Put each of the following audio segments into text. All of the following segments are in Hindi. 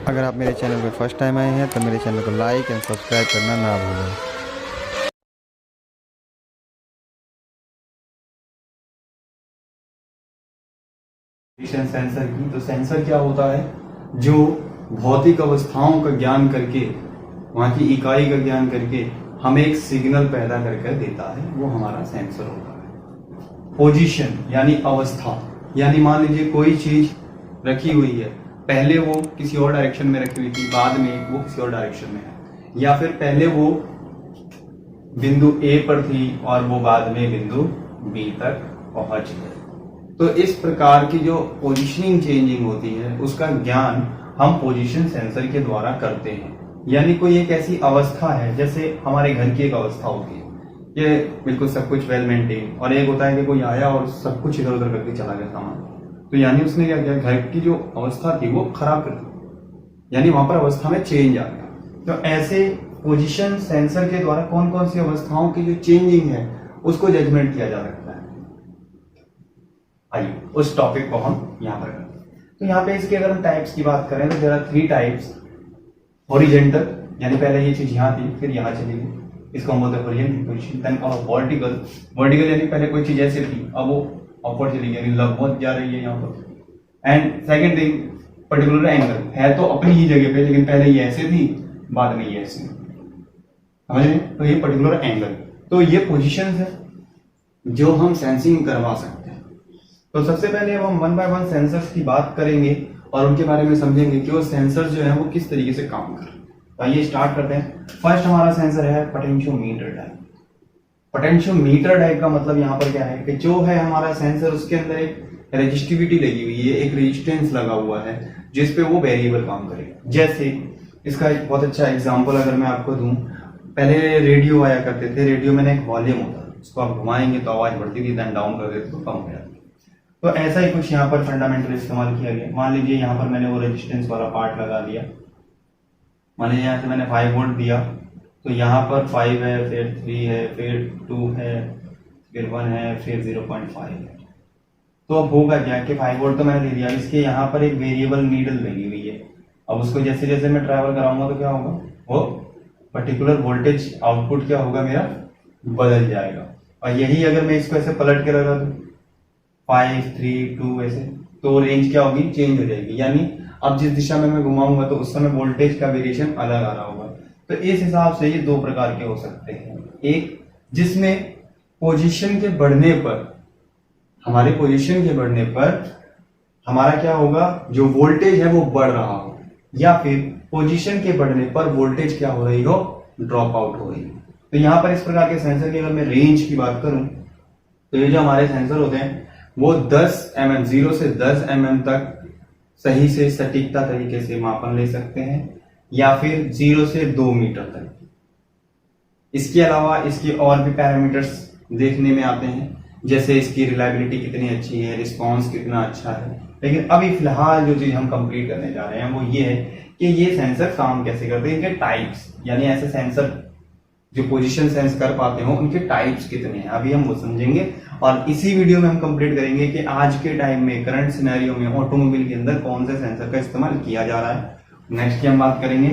अगर आप मेरे चैनल पर फर्स्ट टाइम आए हैं तो मेरे चैनल को लाइक एंड सब्सक्राइब करना ना भूलें। सेंसर की, तो सेंसर क्या होता है? जो भौतिक अवस्थाओं का ज्ञान करके, वहां की इकाई का ज्ञान करके हमें एक सिग्नल पैदा करके देता है, वो हमारा सेंसर होता है। पोजीशन यानी अवस्था, यानी मान लीजिए कोई चीज रखी हुई है, पहले वो किसी और डायरेक्शन में रखी हुई थी, बाद में वो किसी और डायरेक्शन में है, या फिर पहले वो बिंदु ए पर थी और वो बाद में बिंदु बी तक पहुंच गए। तो इस प्रकार की जो पोजीशनिंग चेंजिंग होती है, उसका ज्ञान हम पोजीशन सेंसर के द्वारा करते हैं। यानी कोई एक ऐसी अवस्था है, जैसे हमारे घर की एक अवस्था होती है कि बिल्कुल सब कुछ वेल मेंटेन, और एक होता है कि कोई आया और सब कुछ इधर उधर करके चला गया सामान, तो यानी उसने क्या किया, घर की जो अवस्था थी वो खराब कर दी, यानी वहां पर अवस्था में चेंज आ गया। तो ऐसे पोजीशन सेंसर के द्वारा कौन कौन सी अवस्थाओं की जो चेंजिंग है उसको जजमेंट किया जा सकता है। आइए उस टॉपिक को हम यहाँ पर करते हैं। तो यहाँ पे इसके अगर हम टाइप्स की बात करें तो देयर आर 3 टाइप्स। हॉरिजेंटल, यानी पहले ये चीज यहाँ थी फिर यहाँ चली गई, इसको हम बोलते हैं horizontal position. Then vertical, vertical यानी पहले कोई चीज ऐसे थी, अब वो अपवर्ड चली गई, यानी लगभग जा रही है यहाँ पर। And second thing, particular angle, है तो अपनी ही जगह पे, लेकिन पहले ये ऐसे थी, बाद में ये ऐसे, समझ रहे? तो ये पर्टिकुलर एंगल, तो ये पोजीशन है जो हम सेंसिंग करवा सकते हैं। तो सबसे पहले अब हम 1 by 1 सेंसर्स की बात करेंगे और उनके बारे में समझेंगे कि वो सेंसर जो है वो किस तरीके से काम कर रहे हैं। तो आइए स्टार्ट करते हैं। फर्स्ट हमारा सेंसर है पोटेंशियोमीटर टाइप। पोटेंशियोमीटर टाइप का मतलब यहाँ पर क्या है कि जो है हमारा सेंसर, उसके अंदर एक रेजिस्टिविटी लगी हुई है, एक रेजिस्टेंस लगा हुआ है जिसपे वो वेरिएबल काम करेगा। जैसे इसका एक बहुत अच्छा एग्जाम्पल अगर मैं आपको दूं, पहले रेडियो आया करते थे, रेडियो में एक वॉल्यूम होता है, उसको आप घुमाएंगे तो आवाज बढ़ती थी, देन डाउन कर देते तो कम हो जाती। तो ऐसा ही कुछ यहाँ पर फंडामेंटल इस्तेमाल किया गया। मान लीजिए यहाँ पर मैंने वो रेजिस्टेंस वाला पार्ट लगा दिया, मान लीजिए यहाँ से मैंने 5 वोल्ट दिया, तो यहाँ पर 5 है, फिर 3 है, फिर 2 है, फिर 1 है, फिर 0.5 है। तो अब होगा क्या कि 5 वोल्ट तो मैंने दे दिया, इसके यहाँ पर एक वेरिएबल नीडल लगी हुई है। अब उसको जैसे जैसे मैं ट्रैवल कराऊंगा तो क्या होगा, वो पर्टिकुलर वोल्टेज आउटपुट क्या होगा मेरा, बदल जाएगा। और यही अगर मैं इसको ऐसे पलट के लगा दूं 5, 3, 2 ऐसे, तो रेंज क्या होगी, चेंज हो जाएगी। यानी अब जिस दिशा में मैं घुमाऊंगा तो उस समय वोल्टेज का वेरिएशन अलग आ रहा होगा। तो इस हिसाब से ये 2 प्रकार के हो सकते हैं। एक जिसमें पोजीशन के बढ़ने पर, हमारे पोजीशन के बढ़ने पर हमारा क्या होगा, जो वोल्टेज है वो बढ़ रहा हो, या फिर पोजीशन के बढ़ने पर वोल्टेज क्या हो रही हो, ड्रॉप आउट हो रही हो। तो यहां पर इस प्रकार के सेंसर की अगर मैं रेंज की बात करूं तो ये जो हमारे सेंसर होते हैं वो 10 mm, 0 से 10 mm तक सही से सटीकता तरीके से मापन ले सकते हैं, या फिर 0 से 2 मीटर तक। इसके अलावा इसके और भी पैरामीटर्स देखने में आते हैं, जैसे इसकी रिलायबिलिटी कितनी अच्छी है, रिस्पॉन्स कितना अच्छा है। लेकिन अभी फिलहाल जो चीज हम कंप्लीट करने जा रहे हैं वो ये है कि ये सेंसर काम कैसे करते हैं, इनके टाइप्स, यानी ऐसे सेंसर जो पोजीशन सेंस कर पाते हो उनके टाइप्स कितने हैं, अभी हम वो समझेंगे। और इसी वीडियो में हम कंप्लीट करेंगे कि आज के टाइम में, करंट सिनेरियो में ऑटोमोबाइल के अंदर कौन से सेंसर का इस्तेमाल किया जा रहा है। नेक्स्ट की हम बात करेंगे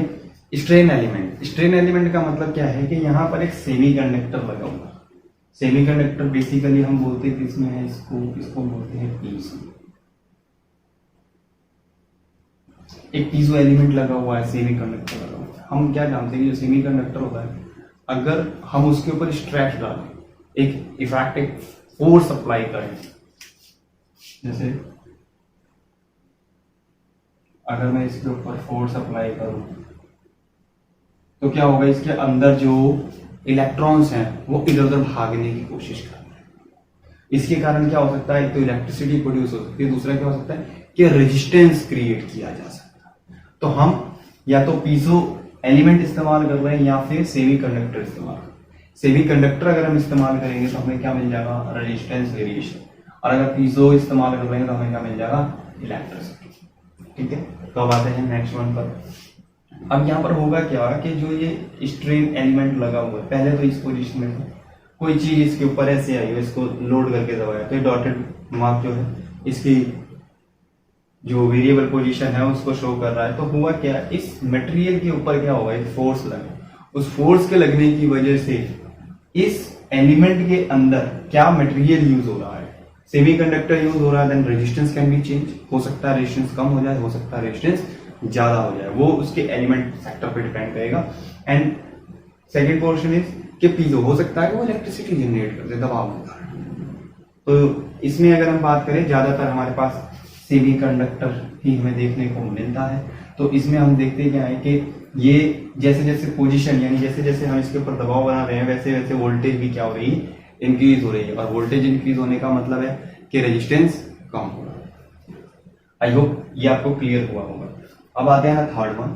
स्ट्रेन एलिमेंट। स्ट्रेन एलिमेंट का मतलब क्या है कि यहाँ पर एक सेमीकंडक्टर लगा हुआ है। सेमीकंडक्टर बेसिकली हम बोलते हैं किसमें है, इसको बोलते हैं पीसो। एक पीजो एलिमेंट लगा हुआ है, सेमीकंडक्टर लगा हुआ है। हम क्या जानते हैं कि जो सेमीकंडक्टर होता है, अगर हम उसके ऊपर स्ट्रेस डालें, एक इफेक्टिव फोर्स अप्लाई करें, जैसे अगर मैं इसके ऊपर फोर्स अप्लाई करूं तो क्या होगा, इसके अंदर जो इलेक्ट्रॉन्स हैं वो इधर उधर भागने की कोशिश कर रहे हैं। इसके कारण क्या हो सकता है, एक तो इलेक्ट्रिसिटी प्रोड्यूस हो सकती है, दूसरा क्या हो सकता है कि रेजिस्टेंस क्रिएट किया जा सकता है। तो हम या तो पीजो एलिमेंट इस्तेमाल कर रहे हैं या फिर सेमीकंडक्टर इस्तेमाल। सेमीकंडक्टर अगर हम इस्तेमाल करेंगे तो हमें क्या मिल जाएगा, रेजिस्टेंस वेरिएशन, और अगर पीजो इस्तेमाल कर रहे हैं तो हमें क्या मिल जाएगा, इलेक्ट्रिसिटी। ठीक है, तो अब आते हैं नेक्स्ट वन पर। अब यहाँ पर होगा क्या कि जो ये स्ट्रेन एलिमेंट लगा हुआ है, पहले तो इस पोजीशन में था, कोई चीज इसके ऊपर ऐसे आई हो, इसको लोड करके दबाया तो ये डॉटेड मार्क जो है इसकी जो वेरिएबल पोजीशन है उसको शो कर रहा है। तो हुआ क्या, इस मटेरियल के ऊपर क्या होगा, एक फोर्स लगा, उस फोर्स के लगने की वजह से इस एलिमेंट के अंदर क्या मटेरियल यूज हो रहा है, सेमीकंडक्टर यूज हो रहा है। Then resistance can be change, हो सकता है रेजिस्टेंस कम हो जाए, हो सकता है रेजिस्टेंस ज्यादा हो जाए, वो उसके एलिमेंट सेक्टर पे डिपेंड करेगा। एंड सेकेंड पोर्शन इज कि पीजो, हो सकता है कि वो इलेक्ट्रिसिटी जनरेट कर दे दबाव में। तो इसमें अगर हम बात करें, ज्यादातर हमारे पास सेमीकंडक्टर ही हमें देखने को मिलता है। तो इसमें हम देखते क्या है कि ये जैसे जैसे पोजीशन, यानी जैसे जैसे हम इसके ऊपर दबाव बना रहे हैं, वैसे वैसे वोल्टेज भी क्या हो रही है, इंक्रीज हो रही है। और वोल्टेज इंक्रीज होने का मतलब है कि रेजिस्टेंस कम हो रहा है। आई होप ये आपको क्लियर हुआ होगा। अब आते हैं थर्ड वन,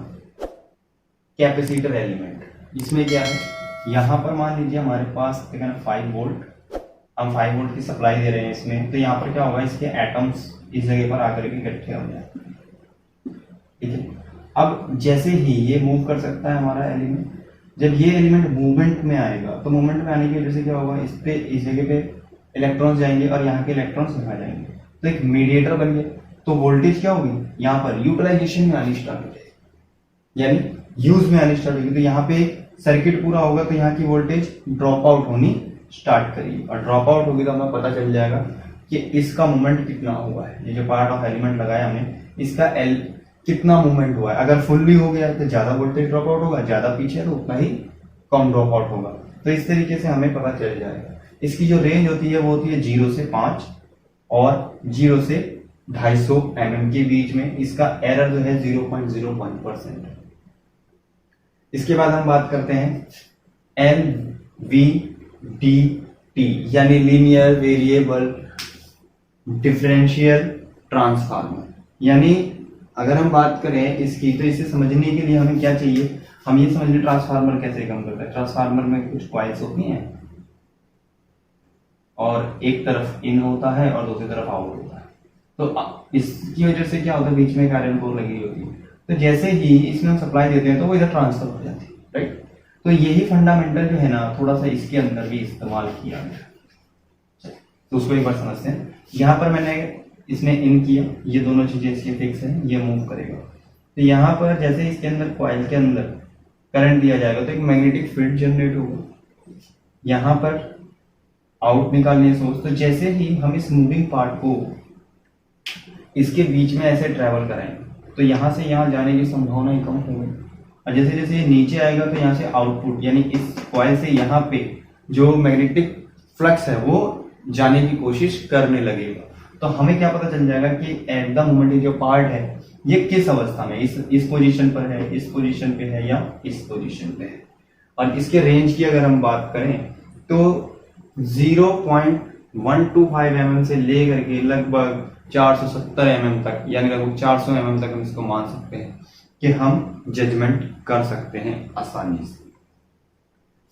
कैपेसिटर एलिमेंट। इसमें क्या है, यहां पर मान लीजिए हमारे पास 5 वोल्ट, हम 5 वोल्ट की सप्लाई दे रहे हैं इसमें। तो यहाँ पर क्या होगा, इसके एटम्स इस जगह पर आकर के इकट्ठे हो जाए, ठीक है। अब जैसे ही ये मूव कर सकता है हमारा एलिमेंट, जब ये एलिमेंट मूवमेंट में आएगा तो मूवमेंट में आने की वजह से क्या होगा, इस पे इस जगह पे इलेक्ट्रॉन्स जाएंगे और यहाँ के इलेक्ट्रॉन्स यहाँ जाएंगे, तो एक मीडिएटर बन गया। तो वोल्टेज क्या होगी, यहाँ पर यूटिलाइजेशन में आनी स्टार्ट हो जाएगी, यानी यूज में आनी स्टार्ट होगी। तो यहाँ पे सर्किट पूरा होगा तो यहाँ की वोल्टेज ड्रॉप आउट होनी स्टार्ट करेगी, और ड्रॉप आउट होगी तो हमें पता चल जाएगा कि इसका मूवमेंट कितना हुआ है। ये जो पार्ट ऑफ एलिमेंट लगाया हमने, इसका एल कितना मूवमेंट हुआ है। अगर फुल भी हो गया तो ज्यादा वोल्टेज ड्रॉप आउट होगा, ज्यादा पीछे है तो उतना ही कम ड्रॉप आउट होगा। तो इस तरीके से हमें पता चल जाएगा। इसकी जो रेंज होती है वो होती है 0 से 5 और 0 से 250 mm के बीच में। इसका एरर जो है 0.01%। इसके बाद हम बात करते हैं LVDT, यानी लीनियर वेरिएबल डिफरेंशियल ट्रांसफार्मर। यानी अगर हम बात करें इसकी, तो इसे समझने के लिए हमें क्या चाहिए, हम ये समझ लें ट्रांसफार्मर कैसे काम करता है। ट्रांसफार्मर में कुछ कॉइल्स होती हैं और एक तरफ इन होता है और दूसरी तरफ आउट होता है। तो इसकी वजह से क्या होता है, बीच में एक आयरन कोर लगी होती है। तो जैसे ही इसमें हम सप्लाई देते हैं तो वो इधर ट्रांसफर हो जाती है, राइट। तो यही फंडामेंटल जो है ना, थोड़ा सा इसके अंदर भी इस्तेमाल किया गया। तो उसको एक बार समझते हैं। यहाँ पर मैंने इसमें इन किया, ये दोनों चीजें इसकी फिक्स है, ये मूव करेगा। तो यहाँ पर जैसे इसके अंदर कॉइल के अंदर करंट दिया जाएगा तो एक मैग्नेटिक फील्ड जनरेट होगा। यहाँ पर आउट निकालने सोर्स, तो जैसे ही हम इस मूविंग पार्ट को इसके बीच में ऐसे ट्रेवल कराएंगे तो यहाँ से यहाँ जाने की संभावना कम होगी। और जैसे जैसे ये नीचे आएगा तो यहाँ से आउटपुट, यानी इस कॉइल से यहाँ पे जो मैग्नेटिक फ्लक्स है वो जाने की कोशिश करने लगेगा। तो हमें क्या पता चल जाएगा कि एट द मोमेंट जो पार्ट है ये किस अवस्था में, इस पोजीशन पर है, इस पोजीशन पे है या इस पोजीशन पे है। और इसके रेंज की अगर हम बात करें तो 0.125 mm से लेकर के लगभग 470 mm तक, यानी लगभग 400 mm तक हम इसको मान सकते हैं कि हम जजमेंट कर सकते हैं आसानी से।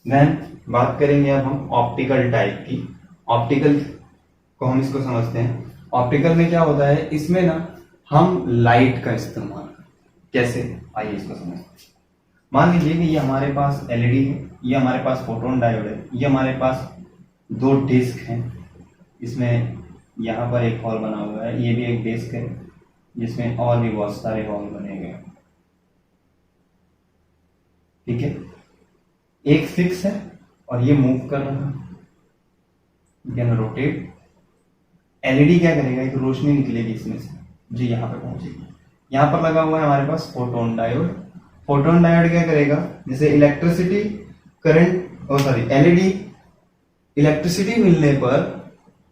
देन बात करेंगे अब हम ऑप्टिकल टाइप की। ऑप्टिकल को हम इसको समझते हैं। ऑप्टिकल में क्या होता है, इसमें ना हम लाइट का इस्तेमाल कैसे, आइए इसको समझते हैं। मान लीजिए कि ये हमारे पास एलईडी है, ये हमारे पास फोटोन डायोड है, ये हमारे पास 2 डिस्क हैं। इसमें यहाँ पर एक हॉल बना हुआ है, ये भी एक डिस्क है जिसमें और भी बहुत सारे हॉल बने गए, ठीक है। एक फिक्स है और ये मूव कर रहा है, कैन रोटेट। एलईडी क्या करेगा, एक रोशनी निकलेगी इसमें से जो यहाँ पे पहुंचेगी। यहाँ पर लगा हुआ है हमारे पास फोटोन डायोड। फोटोन डायोड क्या करेगा, जैसे इलेक्ट्रिसिटी करंट और सॉरी एलईडी इलेक्ट्रिसिटी मिलने पर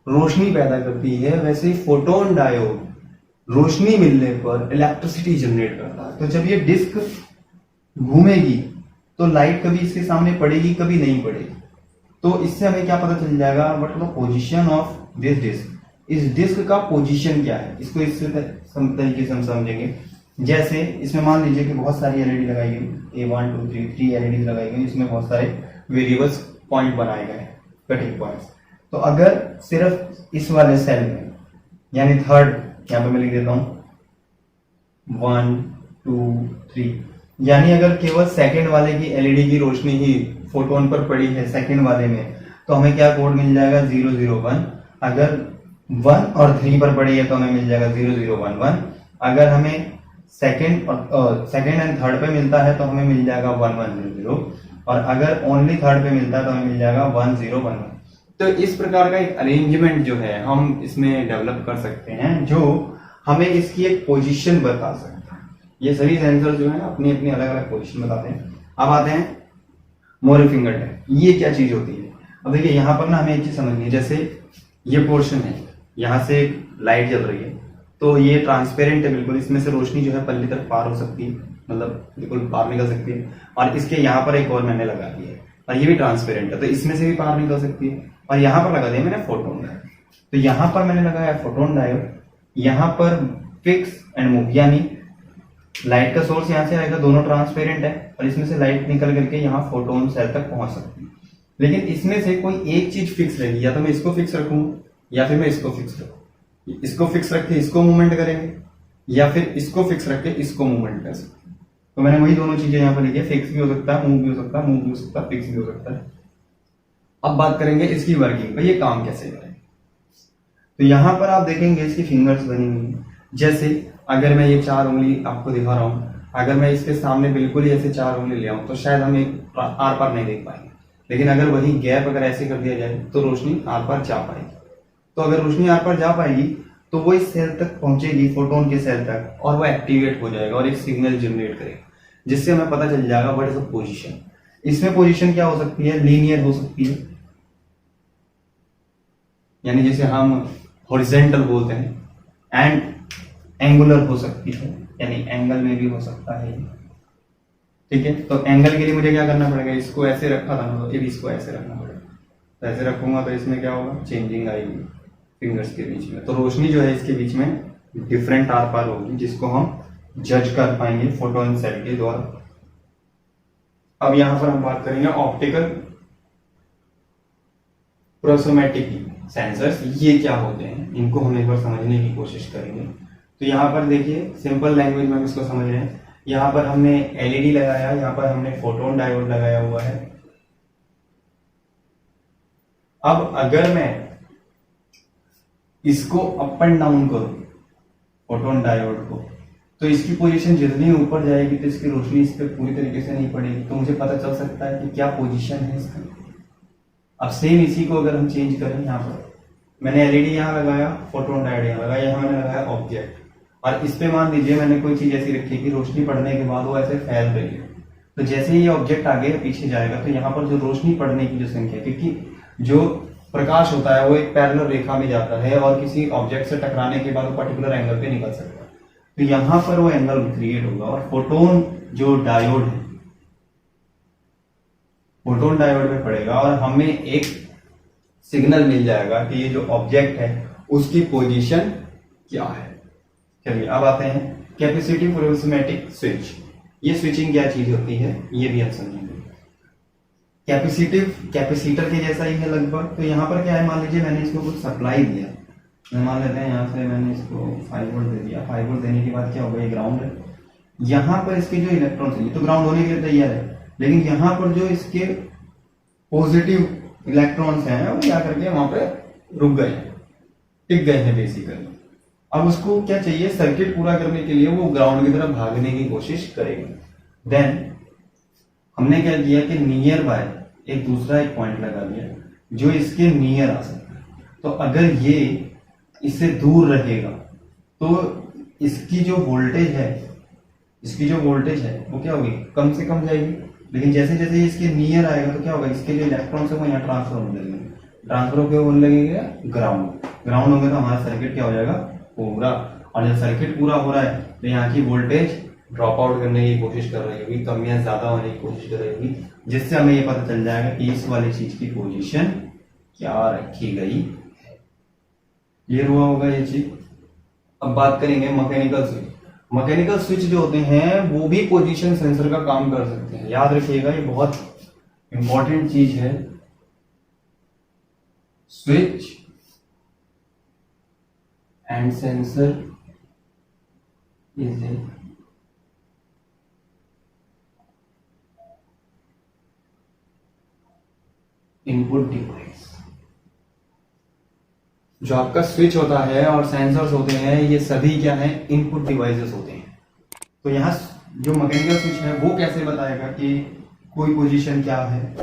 रोशनी पैदा करती है, वैसे ही फोटोन डायोड रोशनी मिलने पर इलेक्ट्रिसिटी जनरेट करता है। तो जब ये डिस्क घूमेगी तो लाइट कभी इसके सामने पड़ेगी, कभी नहीं पड़ेगी। तो इससे हमें क्या पता चल जाएगा, what the position of this disc, इस डिस्क का पोजीशन क्या है। इसको इस तरीके से हम समझेंगे। जैसे इसमें मान लीजिए कि बहुत सारी एलईडी लगाई गई, 1 2 3 एलईडी लगाई गई, इसमें बहुत सारे वेरिएबल्स पॉइंट बनाए गए, कटिंग पॉइंट्स। तो अगर सिर्फ इस वाले सेल में, यानी थर्ड, यहाँ पे मैं लिख देता हूं 1 2 3, यानी अगर केवल सेकंड वाले की एलईडी की रोशनी ही फोटोन पर पड़ी है सेकंड वाले में, तो हमें क्या कोड मिल जाएगा 001। अगर 1 और 3 पर पड़ी है तो हमें मिल जाएगा 0011। अगर हमें सेकंड एंड थर्ड पे मिलता है तो हमें मिल जाएगा 1100, और अगर ओनली थर्ड पे मिलता है तो हमें मिल जाएगा 1011। तो इस प्रकार का एक अरेंजमेंट जो है हम इसमें डेवलप कर सकते हैं, जो हमें इसकी एक पोजीशन बता सकता है। ये सभी सेंसर जो है अपनी अपनी अलग अलग पोजीशन बताते हैं। अब आते हैं मोर फिंगर टैप, ये क्या चीज होती है। अब देखिए यहाँ पर ना हमें एक चीज समझनी है, जैसे ये पोर्शन है, यहाँ से एक लाइट जल रही है, तो ये ट्रांसपेरेंट है बिल्कुल, इसमें से रोशनी जो है पल्ली तक पार हो सकती है, मतलब बिल्कुल बाहर निकल सकती है। और इसके यहाँ पर एक और मैंने लगा दिया है, और ये भी ट्रांसपेरेंट है, तो इसमें से भी पार निकल सकती है। और यहाँ पर लगा दिया मैंने फोटोन डायोड, तो यहाँ पर मैंने लगाया फोटोन डायोड, यहाँ पर फिक्स एंड मूव, यानी लाइट का सोर्स यहाँ से आएगा, दोनों ट्रांसपेरेंट है, और इसमें से लाइट निकल करके यहाँ फोटोन सेल तक पहुंच सकती है। लेकिन इसमें से कोई एक चीज फिक्स रहेगी, या तो मैं इसको फिक्स रखूं या फिर मैं इसको फिक्स रखूं। इसको फिक्स रख के इसको मूवमेंट करेंगे, या फिर इसको फिक्स रख के इसको मूवमेंट कर सकते हैं। तो मैंने वही दोनों चीजें यहाँ पर लिखी है, फिक्स भी हो सकता है, मूव भी हो सकता है, मूव भी हो सकता है, फिक्स भी हो सकता है। अब बात करेंगे इसकी वर्किंग पर, ये काम कैसे करें। तो यहाँ पर आप देखेंगे इसकी फिंगर्स बनी हुई है। जैसे अगर मैं ये 4 उंगली आपको दिखा रहा हूँ, अगर मैं इसके सामने बिल्कुल ही ऐसे 4 उंगली ले आऊं तो शायद हम एक आर पार नहीं देख पाएंगे। लेकिन अगर वही गैप अगर ऐसे कर दिया जाए तो रोशनी आर पार जा पाएगी। तो अगर रोशनी आर पार जा पाएगी तो वो इस सेल तक पहुंचेगी, फोटोन के सेल तक, और वो एक्टिवेट हो जाएगा और एक सिग्नल जनरेट करेगा, जिससे हमें पता चल जाएगा व्हाट इज द पोजीशन। इसमें पोजीशन क्या हो सकती है, लीनियर हो सकती है, यानी जैसे हम हॉरिजेंटल बोलते हैं, एंड एंगुलर हो सकती है, यानी एंगल में भी हो सकता है। ठीक है, तो एंगल के लिए मुझे क्या करना पड़ेगा, इसको ऐसे रखा था ना, तो इसको ऐसे रखना पड़ेगा। तो ऐसे रखूंगा तो इसमें क्या होगा, चेंजिंग आएगी फिंगर्स के बीच में, तो रोशनी जो है इसके बीच में डिफरेंट आर पार होगी, जिसको हम जज कर पाएंगे फोटोन सेल के द्वारा। अब यहां पर हम बात करेंगे ऑप्टिकल प्रोसोमेटिक सेंसर्स, ये क्या होते हैं, इनको हम एक बार समझने की कोशिश करेंगे। तो यहाँ पर देखिए सिंपल लैंग्वेज में हम इसको समझ रहे हैं। यहाँ पर हमने एलईडी लगाया, यहाँ पर हमने फोटोन डायोड लगाया हुआ है। अब अगर मैं इसको अप एंड डाउन करूं फोटोन डायोड को, तो इसकी पोजीशन जितनी ऊपर जाएगी तो इसकी रोशनी इस पर पूरी तरीके से नहीं पड़ेगी, तो मुझे पता चल सकता है कि क्या पोजीशन है इसका। अब सेम इसी को अगर हम चेंज करें, यहाँ पर मैंने एलईडी यहाँ लगाया, फोटोन डायोड यहाँ लगाया, यहाँ मैंने लगाया ऑब्जेक्ट, और इस पे मान लीजिए मैंने कोई चीज ऐसी रखी कि रोशनी पड़ने के बाद वो ऐसे फैल रही है। तो जैसे ही ये ऑब्जेक्ट आगे या पीछे जाएगा तो यहाँ पर जो रोशनी पड़ने की जो संख्या, क्योंकि जो प्रकाश होता है वो एक पैरेलल रेखा में जाता है और किसी ऑब्जेक्ट से टकराने के बाद वो पर्टिकुलर एंगल पे निकल सकता है, तो यहाँ पर वो एंगल क्रिएट होगा, और फोटोन जो डायोड है फोटोन डायोड में पड़ेगा, और हमें एक सिग्नल मिल जाएगा कि ये जो ऑब्जेक्ट है उसकी पोजीशन क्या है। चलिए अब आते हैं कैपेसिटिव प्रोसोमेटिक स्विच। ये स्विचिंग क्या चीज होती है ये भी हम समझेंगे। कैपेसिटर के जैसा ही है लगभग। तो यहाँ पर क्या है, मान लीजिए मैंने इसको कुछ सप्लाई दिया, मान लेते हैं यहाँ से मैंने इसको 5 वोल्ट दे दिया। 5 वोल्ट देने के बाद क्या होगा, ये ग्राउंड है, यहाँ पर इसके जो इलेक्ट्रॉन है ये तो ग्राउंड होने के लिए तैयार है, लेकिन यहाँ पर जो इसके पॉजिटिव इलेक्ट्रॉन्स हैं वो क्या करके वहां पे रुक गए हैं, टिक गए हैं बेसिकली। अब उसको क्या चाहिए, सर्किट पूरा करने के लिए वो ग्राउंड की तरफ भागने की कोशिश करेगा। देन हमने क्या किया कि नियर बाय एक दूसरा एक पॉइंट लगा दिया जो इसके नियर आ सकता है। तो अगर ये इससे दूर रहेगा तो इसकी जो वोल्टेज है वो क्या होगी, कम से कम जाएगी। लेकिन जैसे जैसे ये इसके नियर आएगा तो क्या होगा, इसके जो इलेक्ट्रॉन्स है वो यहाँ ट्रांसफर होने लगेंगे। ट्रांसफर होकर होने लगेगा ग्राउंड होंगे तो हमारा सर्किट क्या हो जाएगा, पूरा। और जब सर्किट पूरा हो रहा है तो यहाँ की वोल्टेज ड्रॉप आउट करने की कोशिश कर रही होगी, कम या ज्यादा होने की कोशिश कर रही होगी, जिससे हमें ये पता चल जाएगा कि इस वाली चीज की पोजीशन क्या रखी गई है। क्लियर हुआ होगा ये चीज। अब बात करेंगे मैकेनिकल स्विच। मैकेनिकल स्विच जो होते हैं वो भी पोजीशन सेंसर का काम कर सकते हैं, याद रखिएगा ये बहुत इंपॉर्टेंट चीज है। Switch and sensor is a input device. जो आपका स्विच होता है और सेंसर्स होते हैं, ये सभी क्या है, इनपुट डिवाइसेस होते हैं। तो यहाँ जो मैकेनिकल स्विच है वो कैसे बताएगा कि कोई पोजीशन क्या है।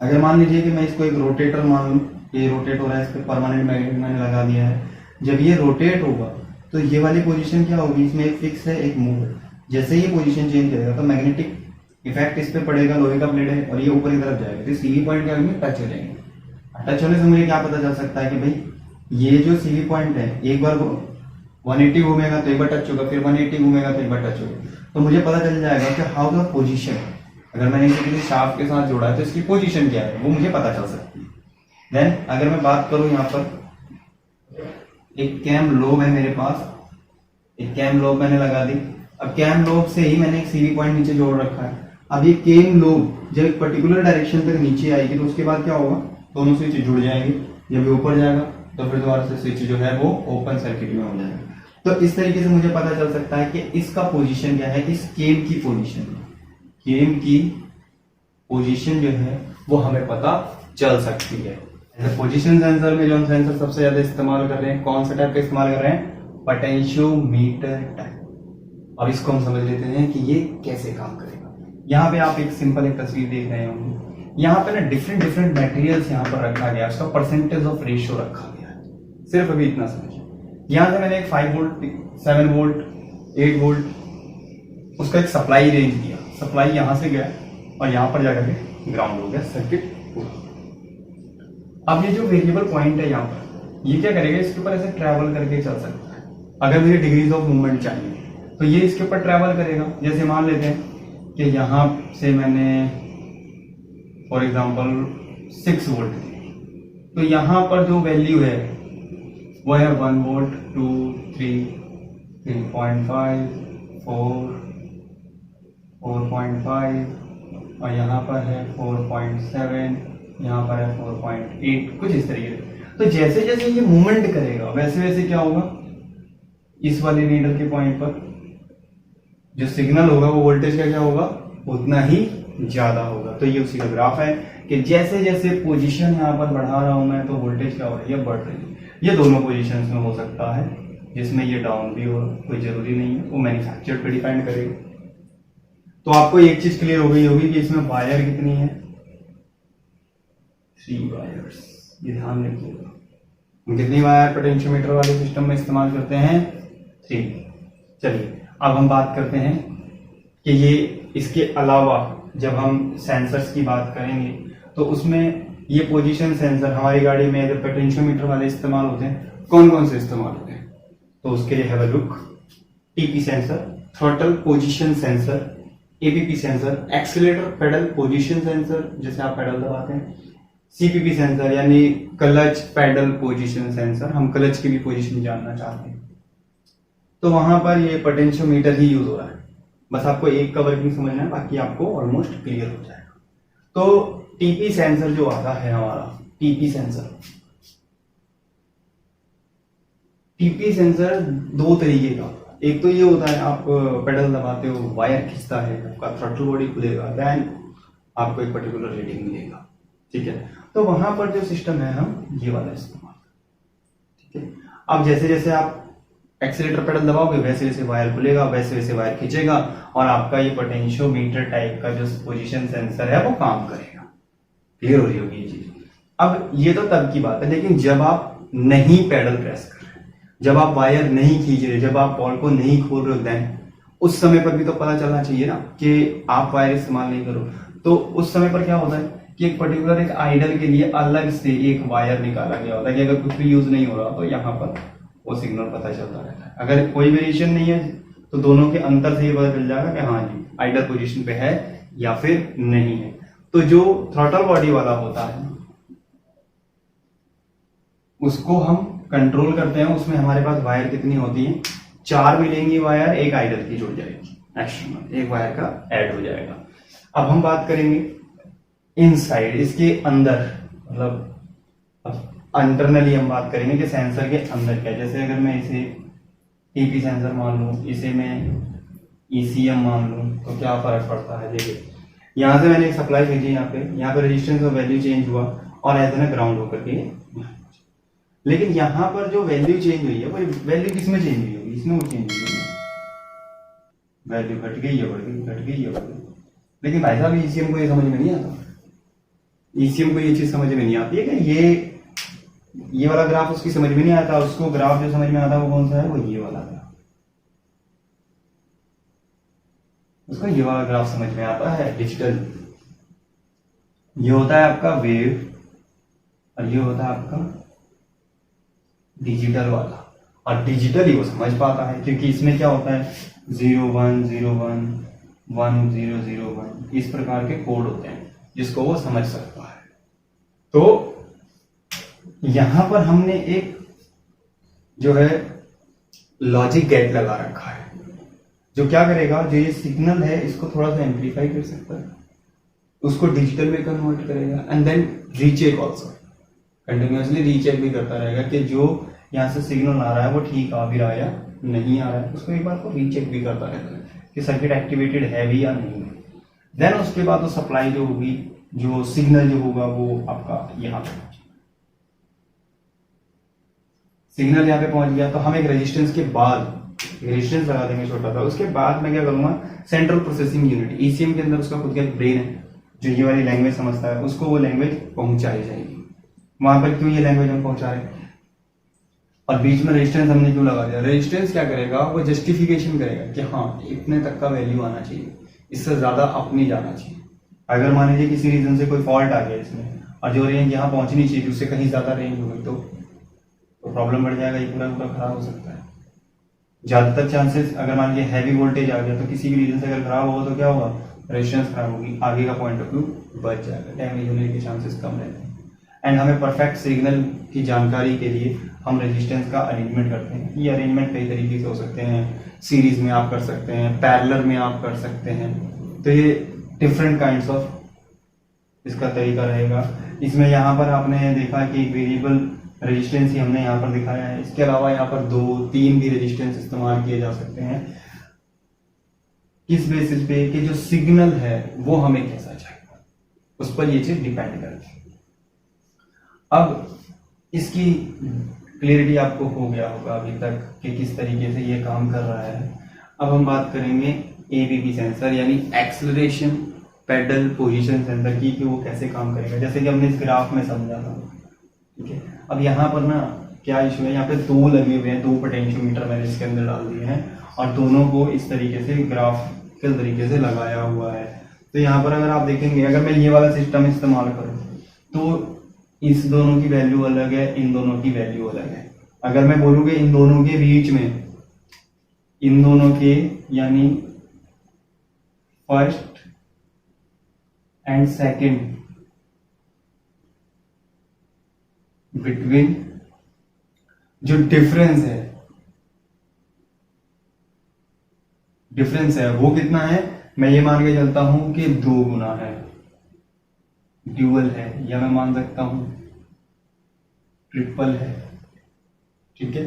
अगर मान लीजिए कि मैं इसको एक रोटेटर मान लूँ, ये रोटेट हो रहा है, इस पर परमानेंट मैग्नेट मैंने लगा दिया है। जब ये रोटेट होगा तो ये वाली पोजीशन क्या होगी, इसमें एक फिक्स है एक मूव है। जैसे ये पोजीशन चेंज करेगा तो मैग्नेटिक इफेक्ट इस पे पड़ेगा, लोहे का प्लेट है और ये ऊपर की तरफ जाएगा, तो सीवी पॉइंट क्या होंगे, टच हो जाएंगे। टच होने से मुझे क्या पता चल सकता है कि भाई ये जो सीवी पॉइंट है एक बार 180 घूमेगा तो एक बार टच होगा, फिर 180 घूमेगा तो एक बार टच होगा। तो मुझे पता चल जाएगा कि हाउ द पोजीशन, अगर मैंने इसे किसी शाफ्ट के साथ जोड़ा है तो इसकी पोजीशन क्या है वो मुझे पता चल सकती है। देन अगर मैं बात करूं, यहाँ पर एक कैम लोब है मेरे पास, एक कैम लोब मैंने लगा दी। अब कैम लोब से ही मैंने एक सीवी पॉइंट नीचे जोड़ रखा है। अब ये कैम लोब जब एक पर्टिकुलर डायरेक्शन तक नीचे आएगी तो उसके बाद क्या होगा, दोनों स्विच जुड़ जाएंगे। जब ये ऊपर जाएगा तो फिर दोबारा से स्विच जो है वो ओपन सर्किट में हो जाएगा। तो इस तरीके से मुझे पता चल सकता है कि इसका पोजीशन क्या है, इस केम की पोजीशन, केम की पोजीशन जो है वो हमें पता चल सकती है। पोजीशन सेंसर में जो हम सेंसर सबसे ज्यादा इस्तेमाल कर रहे हैं, कौन सा टाइप का इस्तेमाल कर रहे हैं, पोटेंशियोमीटर टाइप। अब इसको हम समझ लेते हैं कि ये कैसे काम करेगा। यहाँ पे आप एक सिंपल एक तस्वीर देख रहे होंगे, यहाँ पे ना डिफरेंट डिफरेंट मटेरियल्स यहाँ पर रखा गया, उसका परसेंटेज ऑफ रेशियो रखा गया है। सिर्फ अभी इतना समझिए, यहाँ से मैंने एक 5 वोल्ट 7 वोल्ट 8 वोल्ट उसका एक सप्लाई रेंज दिया, सप्लाई यहाँ से गया और यहाँ पर जाकर के ग्राउंड हो गया सर्किट पूरा। अब ये जो वेरिएबल पॉइंट है यहाँ पर, ये क्या करेगा, इसके ऊपर ऐसे ट्रैवल करके चल सकता है। अगर मुझे डिग्रीज ऑफ मूवमेंट चाहिए तो ये इसके ऊपर ट्रैवल करेगा। जैसे मान लेते हैं कि यहाँ से मैंने फॉर एग्जांपल 6 वोल्ट दी, तो यहाँ पर जो वैल्यू है वो है 1 वोल्ट 2 3 3.5 4 4.5 और यहाँ पर है 4.7, यहाँ पर है 4.8, कुछ इस तरीके से। तो जैसे जैसे ये मूवमेंट करेगा वैसे वैसे क्या होगा, इस वाले नीडल के पॉइंट पर जो सिग्नल होगा वो वोल्टेज का क्या होगा, उतना ही ज्यादा होगा। तो ये उसी का ग्राफ है कि जैसे जैसे पोजीशन यहाँ पर बढ़ा रहा हूं मैं तो वोल्टेज क्या हो रही है, बढ़ रही है। ये दोनों पोजीशंस में हो सकता है, जिसमें ये डाउन भी हो, कोई जरूरी नहीं है, वो मैन्युफैक्चर पे डिपेंड करेगा। तो आपको एक चीज क्लियर हो गई होगी कि इसमें वायर कितनी है, 3 वायर्स, ये ध्यान रखिएगा। हम कितनी वायर पोटेंशियोमीटर वाले सिस्टम में इस्तेमाल करते हैं, 3। चलिए अब हम बात करते हैं कि ये इसके अलावा जब हम सेंसर्स की बात करेंगे तो उसमें ये पोजीशन सेंसर हमारी गाड़ी में जो पोटेंशियोमीटर वाले इस्तेमाल होते हैं, कौन कौन से इस्तेमाल होते हैं, तो उसके लिए have a look. TP sensor, throttle position sensor, APP sensor, accelerator pedal position sensor, जैसे आप पेडल दबाते हैं, सीपीपी सेंसर यानी क्लच पेडल पोजीशन सेंसर, हम क्लच की भी पोजीशन जानना चाहते हैं। तो वहां पर ये पोटेंशियोमीटर ही यूज हो रहा है। बस आपको एक का वर्किंग समझना है, बाकी आपको ऑलमोस्ट क्लियर हो जाएगा। तो टीपी सेंसर जो आता है हमारा, टीपी सेंसर, टीपी सेंसर 2 तरीके का, एक तो ये होता है आप पेडल दबाते हो, वायर खींचता है, आपका थ्रॉटल बॉडी खुलेगा, देन आपको एक पर्टिकुलर रीडिंग मिलेगा, ठीक है। तो वहां पर जो सिस्टम है हम ये वाला इस्तेमाल, ठीक है। अब जैसे जैसे आप एक्सीलरेटर पेडल दबाओगे वैसे वैसे वायर खुलेगा, वैसे वैसे वायर खींचेगा और आपका ये पोटेंशियोमीटर टाइप का जो पोजीशन सेंसर है वो काम करेगा। क्लियर हो रही होगी ये चीज। अब ये तो तब की बात है, लेकिन जब आप नहीं पेडल प्रेस कर रहे, जब आप वायर नहीं खींच रहे, जब आप बॉल को नहीं खोल रहे देन उस समय पर भी तो पता चलना चाहिए ना कि आप वायर इस्तेमाल नहीं करो। तो उस समय पर क्या होता है कि एक पर्टिकुलर एक आइडल के लिए अलग से एक वायर निकाला गया होता है कि अगर कुछ भी यूज नहीं हो रहा तो यहाँ पर वो सिग्नल पता चलता रहता है। अगर कोई वेरिएशन नहीं है तो दोनों के अंतर से ये पता चल जाएगा कि हाँ जी आइडल पोजीशन पे है या फिर नहीं है। तो जो थ्रॉटल बॉडी वाला होता है उसको हम कंट्रोल करते हैं, उसमें हमारे पास वायर कितनी होती है, 4 मिलेंगी वायर, एक आइडल की जुड़ जाएगी, एक्सटर्नल एक वायर का ऐड हो जाएगा। अब हम बात करेंगे इनसाइड, इसके अंदर, मतलब इंटरनली हम बात करेंगे कि सेंसर के अंदर क्या। जैसे अगर मैं इसे टीपी सेंसर मान लूं, इसे मैं ईसीएम मान लूं, तो क्या फर्क पड़ता है। देखिए यहां से मैंने एक सप्लाई भेजी, यहाँ पे रेजिस्टेंस और वैल्यू चेंज हुआ और ऐसे ना ग्राउंड होकर के, लेकिन यहाँ पर जो वैल्यू चेंज हुई है वो वैल्यू किसमें चेंज हुई होगी, इसमें वो चेंज हुई होगी, वैल्यू घट गई है बढ़ गई, घट गई है बढ़ गई। लेकिन भाई साहब ईसीएम को ये समझ में नहीं आता, ईसीएम को ये चीज समझ में नहीं आती है कि ये वाला ग्राफ उसकी समझ में नहीं आता। उसको ग्राफ जो समझ में आता है वो कौन सा है, वो ये वाला ग्राफ, उसको ये वाला ग्राफ समझ में आता है डिजिटल। ये होता है आपका वेव और ये होता है आपका डिजिटल वाला, और डिजिटल ही वो समझ पाता है क्योंकि इसमें क्या होता है 0101 1001 इस प्रकार के कोड होते हैं जिसको वो समझ सकता है। तो यहां पर हमने एक जो है लॉजिक गेट लगा रखा है जो क्या करेगा, जो ये सिग्नल है इसको थोड़ा सा एम्पलीफाई कर सकता है, उसको डिजिटल में कन्वर्ट करेगा and then recheck also, continuously recheck भी करता रहेगा कि जो यहाँ से सिग्नल आ रहा है वो ठीक आ भी रहा है या नहीं आ रहा है, उसको एक बार को रीचेक भी करता रहता है कि सर्किट एक्टिवेटेड है भी या नहीं है। देन उसके बाद वो सप्लाई जो होगी, जो सिग्नल जो होगा वो आपका यहाँ पे सिग्नल यहाँ पे पहुंच गया। तो हम एक रेजिस्टेंस के बाद रेजिस्टेंस लगा देंगे छोटा सा, उसके बाद मैं क्या करूंगा सेंट्रल प्रोसेसिंग यूनिट, ईसीएम के अंदर उसका खुद का एक ब्रेन है जो ये वाली लैंग्वेज समझता है, उसको वो लैंग्वेज पहुंचाई जाएगी। वहां पर क्यों ये लैंग्वेज हम पहुंचा रहे हैं और बीच में रेजिस्टेंस हमने क्यों लगा दिया, रेजिस्टेंस क्या करेगा, वो जस्टिफिकेशन करेगा कि हाँ इतने तक का वैल्यू आना चाहिए, इससे ज्यादा अप नहीं जाना चाहिए। अगर मान लीजिए किसी रीजन से कोई फॉल्ट आ गया इसमें और जो रेंज यहाँ पहुंचनी चाहिए उससे कहीं ज्यादा रेंज हो गई तो प्रॉब्लम बढ़ जाएगा, ये पूरा पूरा खराब हो सकता है। ज्यादातर चांसेस अगर मान लीजिए हैवी वोल्टेज आ गया तो किसी भी रीजन से अगर खराब होगा तो क्या होगा, रेजिस्टेंस खराब होगी, आगे का पॉइंट ऑफ व्यू बच जाएगा, डैमेज होने के चांसेस कम रहते हैं। एंड हमें परफेक्ट सिग्नल की जानकारी के लिए हम रेजिस्टेंस का अरेंजमेंट करते हैं। ये अरेंजमेंट कई तरीके से हो सकते हैं, सीरीज में आप कर सकते हैं, पैरेलल में आप कर सकते हैं, तो ये डिफरेंट काइंड्स ऑफ इसका तरीका रहेगा। इसमें यहाँ पर आपने देखा कि वेरिएबल रेजिस्टेंस ही हमने यहाँ पर दिखाया है, इसके अलावा यहाँ पर 2-3 भी रेजिस्टेंस इस्तेमाल किए जा सकते हैं। किस बेसिस पे कि जो सिग्नल है वो हमें कैसा चाहिए, उस पर ये चीज डिपेंड करती है। अब इसकी क्लियरिटी आपको हो गया होगा अभी तक कि किस तरीके से ये काम कर रहा है। अब हम बात करेंगे एबीपी सेंसर यानी एक्सेलरेशन पेडल पोजीशन सेंसर की, कि वो कैसे काम करेगा, जैसे कि हमने इस ग्राफ में समझा था। ठीक है, अब यहाँ पर ना क्या इशू है, यहाँ पे 2 लगे हुए हैं, 2 पोटेंशियोमीटर मैंने इसके अंदर डाल दिए हैं और दोनों को इस तरीके से ग्राफिकल तरीके से लगाया हुआ है। तो यहाँ पर अगर आप देखेंगे, अगर मैं ये वाला सिस्टम इस्तेमाल करूँ तो इस दोनों की वैल्यू अलग है, इन दोनों की वैल्यू अलग है। अगर मैं बोलूँगी इन दोनों के बीच में, इन दोनों के यानी फर्स्ट एंड सेकंड बिटवीन जो डिफरेंस है वो कितना है, मैं ये मान के चलता हूं कि 2 गुना है, ड्यूअल है, या मैं मान सकता हूं ट्रिपल है। ठीक है,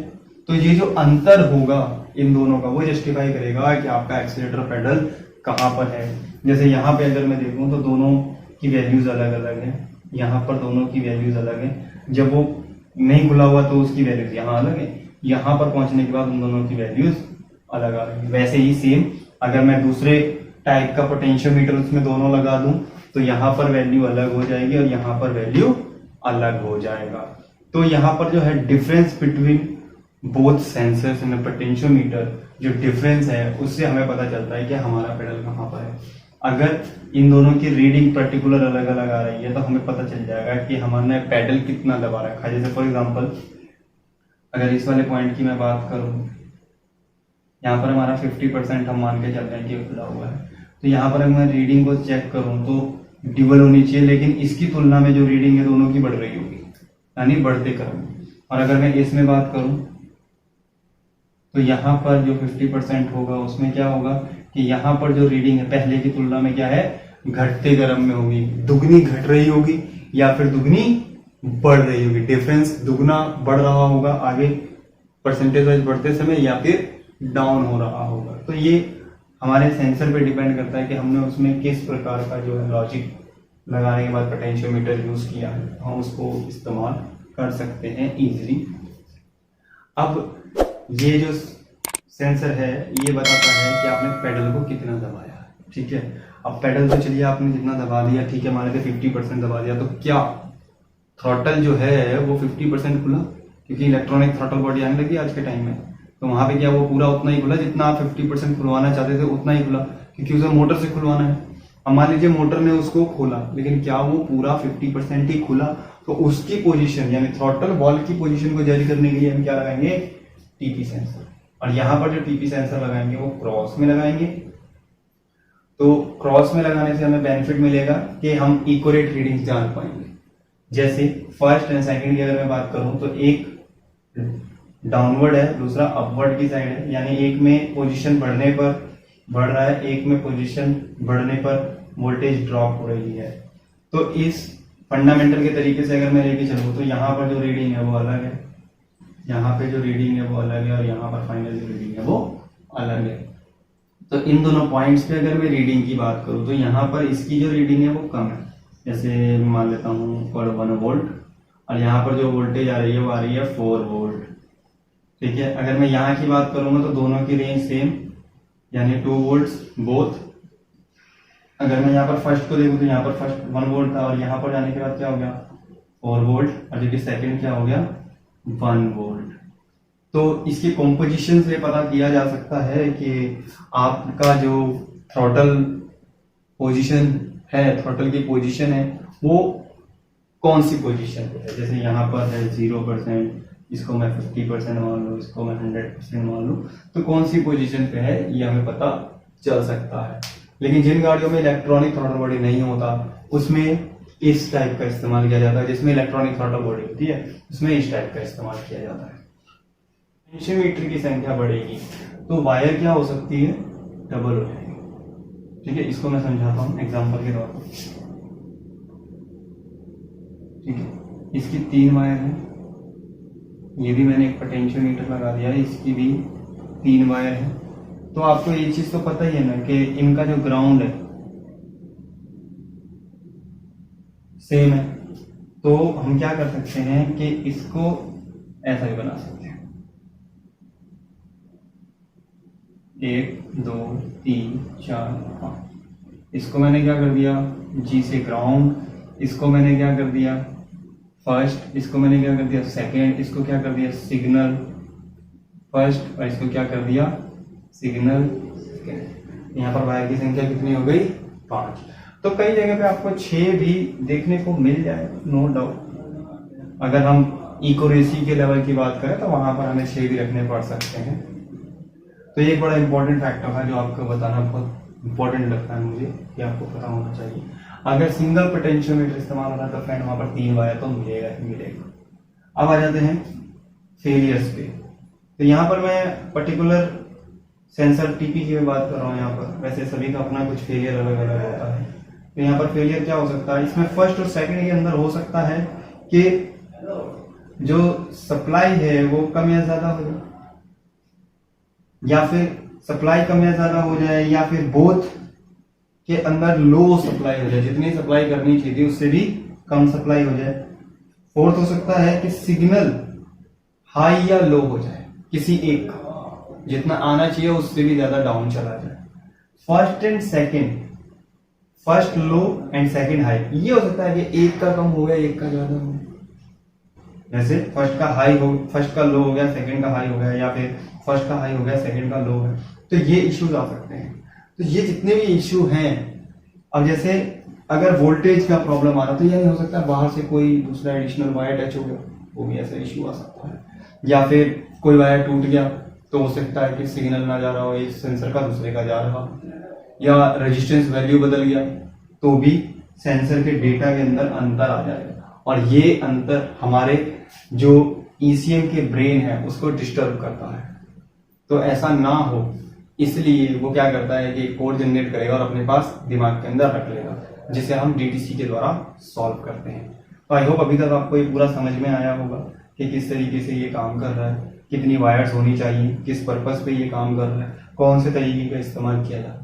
तो ये जो अंतर होगा इन दोनों का वो जस्टिफाई करेगा कि आपका एक्सीलरेटर पेडल कहां पर है। जैसे यहाँ पे अगर मैं देखूं तो दोनों की वैल्यूज अलग अलग है, यहाँ पर दोनों की वैल्यूज अलग है। जब वो नहीं खुला हुआ तो उसकी वैल्यूज यहाँ अलग है, यहाँ पर पहुंचने के बाद उन दोनों की वैल्यूज अलग अलग है। वैसे ही सेम अगर मैं दूसरे टाइप का पोटेंशियोमीटर उसमें दोनों लगा दूं तो यहाँ पर वैल्यू अलग हो जाएगी और यहाँ पर वैल्यू अलग हो जाएगा। तो यहाँ पर जो है डिफरेंस बिटवीन बोथ सेंसर्स इन पोटेंशियोमीटर, जो डिफरेंस है उससे हमें पता चलता है कि हमारा पेडल कहाँ पर है। अगर इन दोनों की रीडिंग पर्टिकुलर अलग अलग आ रही है तो हमें पता चल जाएगा कि हमारे पेडल कितना दबा रखा है। जैसे फॉर एग्जांपल अगर इस वाले पॉइंट की मैं बात करूं, यहाँ पर हमारा 50% हम मान के चल रहे हैं कि खुला हुआ है, तो यहाँ पर अगर मैं रीडिंग को चेक करूं तो ड्यूअल होनी चाहिए, लेकिन इसकी तुलना में जो रीडिंग है दोनों की बढ़ रही होगी, यानी बढ़ते क्रम। और अगर मैं इसमें बात करूं तो यहाँ पर जो 50% होगा उसमें क्या होगा कि यहाँ पर जो रीडिंग है पहले की तुलना में क्या है, घटते क्रम में होगी, दुगनी घट रही होगी या फिर दुगनी बढ़ रही होगी। डिफरेंस दुगना बढ़ रहा होगा आगे परसेंटेज वाइज बढ़ते समय या फिर डाउन हो रहा होगा। तो ये हमारे सेंसर पे डिपेंड करता है कि हमने उसमें किस प्रकार का जो है लॉजिक लगाने के बाद पोटेंशियोमीटर यूज किया है, हम उसको इस्तेमाल कर सकते हैं इजीली। अब ये जो सेंसर है ये बताता है कि आपने पेडल को कितना दबाया है, ठीक है। अब पेडल तो चलिए आपने जितना दबा दिया, ठीक है, मान लेते 50% दबा दिया, तो क्या थ्रॉटल जो है वो 50% खुला? क्योंकि इलेक्ट्रॉनिक थ्रॉटल बॉडी आने लगी आज के टाइम में, तो वहां पे क्या वो पूरा उतना ही खुला जितना आप 50% खुलवाना चाहते थे, उतना ही खुला, क्योंकि उसे मोटर से खुलवाना है। अब मान लीजिए मोटर ने उसको खोला, लेकिन क्या वो पूरा 50% ही खुला? तो उसकी पोजीशन यानी थ्रॉटल बॉल की पोजीशन को जज करने के लिए हम क्या लगाएंगे? TP sensor. और यहाँ पर जो टीपी सेंसर लगाएंगे वो क्रॉस में लगाएंगे। तो क्रॉस में लगाने से हमें बेनिफिट मिलेगा कि हम इक्यूरेट रीडिंग जान पाएंगे। जैसे फर्स्ट एंड सेकंड की अगर मैं बात करूं तो एक डाउनवर्ड है, दूसरा अपवर्ड की साइड है, यानी एक में पोजीशन बढ़ने पर बढ़ रहा है, एक में पोजीशन बढ़ने पर वोल्टेज ड्रॉप हो रही है। तो इस फंडामेंटल के तरीके से अगर मैं लेके चलूँ तो यहाँ पर जो रीडिंग है वो अलग है, यहाँ पे जो रीडिंग है वो अलग है, और यहाँ पर फाइनल जो रीडिंग है वो अलग है। तो इन दोनों पॉइंट्स पे अगर मैं रीडिंग की बात करूँ तो यहाँ पर इसकी जो रीडिंग है वो कम है, जैसे मान लेता हूँ पर 1 वोल्ट, और यहाँ पर जो वोल्टेज आ रही है वो आ रही है 4 वोल्ट, ठीक है। अगर मैं यहाँ की बात करूंगा तो दोनों की रेंज सेम, यानी 2 वोल्ट्स बोथ। अगर मैं यहाँ पर फर्स्ट को देखूँ तो यहाँ पर फर्स्ट 1 वोल्ट था, और यहाँ पर जाने के बाद क्या हो गया 4 वोल्ट, और जबकि सेकंड क्या हो गया 1 वोल्ट। तो इसकी कॉम्पोजिशन से पता किया जा सकता है कि आपका जो थ्रॉटल पोजीशन है, थ्रॉटल की पोजीशन है वो कौन सी पोजीशन पे है। जैसे यहाँ पर है 0%, इसको मैं 50% मान लूँ, इसको मैं 100% मान लूँ, तो कौन सी पोजीशन पे है ये हमें पता चल सकता है। लेकिन जिन गाड़ियों में इलेक्ट्रॉनिक थ्रॉटल बॉडी नहीं होता उसमें इस टाइप का इस्तेमाल किया जाता है, जिसमें इलेक्ट्रॉनिक थ्रॉटल बॉडी होती है उसमें इस टाइप का इस्तेमाल किया जाता है। पोटेंशियोमीटर की संख्या बढ़ेगी तो वायर क्या हो सकती है, डबल हो जाएगी, ठीक है। इसको मैं समझाता हूँ एग्जाम्पल के तौर पर, ठीक है। इसकी 3 वायर है, ये भी मैंने एक पोटेंशियोमीटर लगा दिया है, इसकी भी 3 वायर है। तो आपको ये चीज तो पता ही है ना कि इनका जो ग्राउंड है सेम है, तो हम क्या कर सकते हैं कि इसको ऐसा ही बना सकते हैं, 1 2 3 4 5। इसको मैंने क्या कर दिया जी से ग्राउंड, इसको मैंने क्या कर दिया फर्स्ट, इसको मैंने क्या कर दिया सेकेंड, इसको क्या कर दिया सिग्नल फर्स्ट, और इसको क्या कर दिया सिग्नल सेकेंड। यहाँ पर वायर की संख्या कितनी हो गई 5। तो कई जगह पे आपको 6 भी देखने को मिल जाए, नो डाउट। अगर हम इक्यूरेसी के लेवल की बात करें तो वहां पर हमें 6 भी रखने पड़ सकते हैं। तो ये एक बड़ा इंपॉर्टेंट फैक्टर है जो आपको बताना बहुत इंपॉर्टेंट लगता है मुझे कि आपको पता होना चाहिए। अगर सिंगल पोटेंशियोमीटर इस्तेमाल हो रहा है तो फ्रेंड वहां पर 3 वायर तो मिलेगा ही मिलेगा। अब आ जाते हैं फेलियर्स पे। तो यहाँ पर मैं पर्टिकुलर सेंसर टीपी की मैं बात कर रहा हूँ यहाँ पर, वैसे सभी का अपना कुछ फेलियर अलग अलग होता है। तो यहाँ पर फेलियर क्या हो सकता है, इसमें फर्स्ट और सेकंड के अंदर हो सकता है कि जो सप्लाई है वो कम या ज्यादा हो जाए, या फिर सप्लाई कम या ज्यादा हो जाए, या फिर बोथ के अंदर लो सप्लाई हो जाए, जितनी सप्लाई करनी चाहिए थी उससे भी कम सप्लाई हो जाए। फोर्थ हो सकता है कि सिग्नल हाई या लो हो जाए, किसी एक का जितना आना चाहिए उससे भी ज्यादा डाउन चला जाए। First and second, first low and second high, ये हो सकता है कि एक का कम हो गया एक का ज्यादा हो गया। जैसे फर्स्ट का लो हो गया सेकंड का हाई हो गया, या फिर फर्स्ट का हाई हो गया सेकंड का लो है, तो ये इश्यूज आ सकते हैं। तो ये जितने भी इश्यू हैं, अब जैसे अगर वोल्टेज का प्रॉब्लम आ रहा तो ये नहीं हो सकता बाहर से कोई दूसरा एडिशनल वायर टच हो गया, वो भी ऐसा इश्यू आ सकता है। या फिर कोई वायर टूट गया तो हो सकता है कि सिग्नल ना जा रहा हो एक सेंसर का दूसरे का जा रहा, या रेजिस्टेंस वैल्यू बदल गया तो भी सेंसर के डेटा के अंदर अंतर आ जाएगा, और ये अंतर हमारे जो ईसीएम के ब्रेन है उसको डिस्टर्ब करता है। तो ऐसा ना हो इसलिए वो क्या करता है कि कोड जनरेट करेगा और अपने पास दिमाग के अंदर रख लेगा, जिसे हम डीटीसी के द्वारा सॉल्व करते हैं। तो आई होप अभी तक आपको ये पूरा समझ में आया होगा कि किस तरीके से ये काम कर रहा है, कितनी वायर्स होनी चाहिए, किस पर्पस पे ये काम कर रहा है, कौन से तरीके का इस्तेमाल किया जाए।